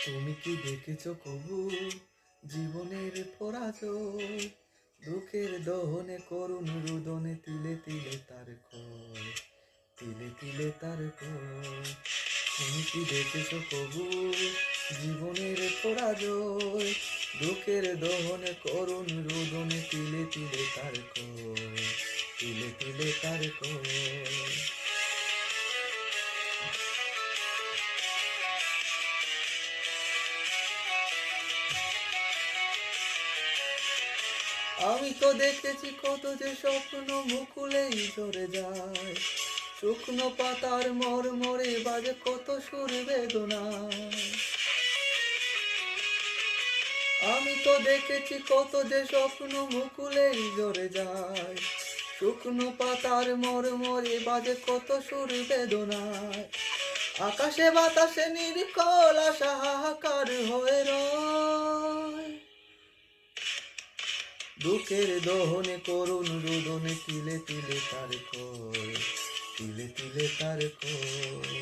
তুমি কি দেখেছো কবু জীবনের পরাজয়? দুঃখের দহনে করুণ রুদনে তিলে তিলে তার ক্ষয়, তিলে তিলে তার ক্ষয়। তুমি কি দেখেছো কবু জীবনের পরাজয়? দুঃখের দহনে করুণ রুদনে তিলে তিলে তার ক্ষয়, তিলে তিলে তার ক্ষয়। আমি তো দেখেছি কত যে স্বপ্ন মুকুলেই ঝরে যায়, শুকনো পাতার মরমরে বাজে কত সুর বেদনায়। আমি তো দেখেছি কত যে স্বপ্ন মুকুলেই ঝরে যায়, শুকনো পাতার মরমরে বাজে কত সুর বেদনায়। আকাশে বাতাসে নির্কল আশা হাহাকার হয়ে রয়, দুঃখের দহনে করুণ রুদনে তিলে তিলে তার ক্ষয়, তিলে তিলে তার ক্ষয়।